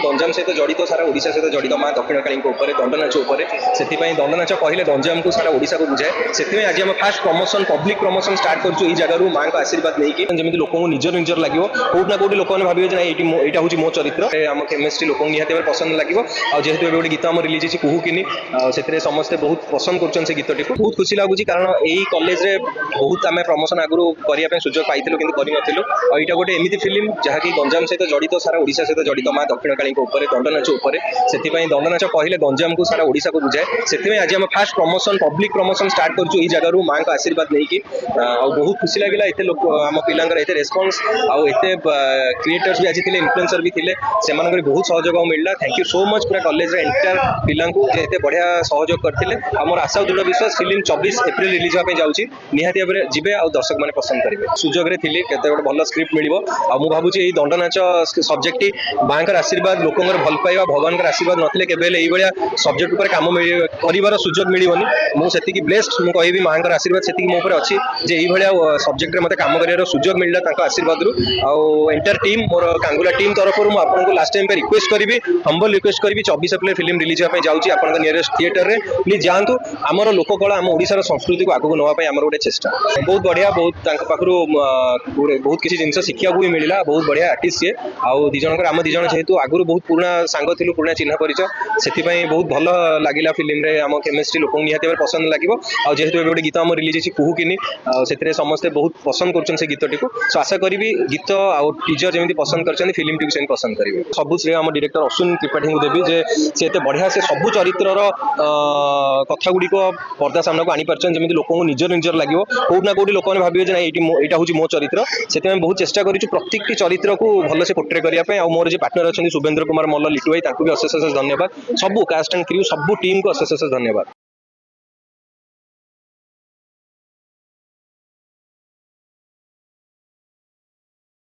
गंजाम सहित जड़ित सारा ओडिशा सहित जड़ित माँ दक्षिणकाली दंडनाच से दंडनाच कहले गंजाम को सारा ओडिशा को बुझाए से आज आम fast promotion public promotion start कर जगार माँ का आशीर्वाद नहीं जमी लोक निजर निजर लगे कौटना कौटी लोक भावे यहाँ हूँ मो चरित्र आम केमिस्ट्री लोक निहत पसंद लगे जेहेतु गोटे गीत आम रिलीज होती कुहुकिनी से समस्ते बहुत पसंद कर गीत टी बहुत खुशी लगुच कारण यही कॉलेज रे बहुत आम प्रमोशन आगुरी करने सुजोग पाई कि करूँ और यहाँ गोटे एमती फिल्म जहाँकि गंजाम सहित जड़ित सारा ओडिशा सहित जड़ित माँ दक्षिणकाली दंडनाच से दंडनाच कहले गंजाम को सारा ओडिशा को बुझाए से आज आम fast promotion public promotion start कर जगार माँ का आशीर्वाद नहीं बहुत खुशी लगे एत लोक आम पिलांकर एत रेस्पन्स आउ एत क्रिएटर्स भी आज थे इन्फ्लुएंसर भी थे से बहुत सहयोग मिलला थैंक यू सो मच पूरा कॉलेज एंटायर पिला एत बढ़िया सहयोग करते आमर आशा दृढ़ विश्वास फिल्म 24 एप्रिल रिलीज होगा जाऊँगी निहाती भाव में जी और दर्शक मैंने पसंद करेंगे सुजोग थी केते गोटे भल स्क्रिप्ट मिल मुझे यही दंडनाच सब्जेक्ट माँ आशीर्वाद लोक भल पाइबा भगवान आशीर्वाद नथिले केबे ये सब्जेक्ट उपर काम कर सुजोग मिलनी मुझे ब्लेस्ड मुझे कहबी माँ आशीर्वाद से मो अच्छी सब्जेक्ट मत काम कर सुजोग मिलला आशीर्वाद रु एंटायर टीम मोर कांगुला टीम तरफ मुझे लास्ट टाइम रिक्वेस्ट करी हम्बल रिक्वेस्ट करी 24 एप्रिल फिल्म रिलीज होगा जाऊँगी आप नियरेस्ट थिएटर में प्लीज जातु आमर लोक कला आम ओडिशार संस्कृति को आगू नापी आम गोटे चेष्टा बहुत बढ़िया बहुत पाखु बहुत किसी जिन शिक्षा भी मिलला बहुत बढ़िया आर्टिस्ट सी आउ दिज आम दिज जेहेतु आगुरी बहुत पुराना सांग थी पुराना चिन्ह परिचय से बहुत भल लगे फिल्म रे आम केमिस्ट्री लोक निहत पसंद लगे जेहेतु गोटे गीत आम रिलीज होती कुहुकिनी से समस्ते बहुत पसंद कर गीत टी सो आशा करी गीत आउ टीजर जमी पसंद कर फिल्म टी पसंद करेंगे सब श्रेय आम डायरेक्टर अश्विन त्रिपाठी को देवी जे से बढ़िया से सबू चरित्र कथा गुड़िक पर्दा सामना को आनीपार जमी लोक निजर निजर लगे कौटना कौटी लोक भावे यहाँ हूँ मो चरित्र से बहुत चेष्टा कर प्रत्येक चरित्र को भलसे पोर्ट्रे करने मोर जो पार्टनर अच्छा शुभेन्द्र कुमार मल्ल लिटू भाई भी अशेष अशेष धन्यवाद सबू कास्ट एंड क्रू सबू टीम को अशेष अशेष धन्यवाद।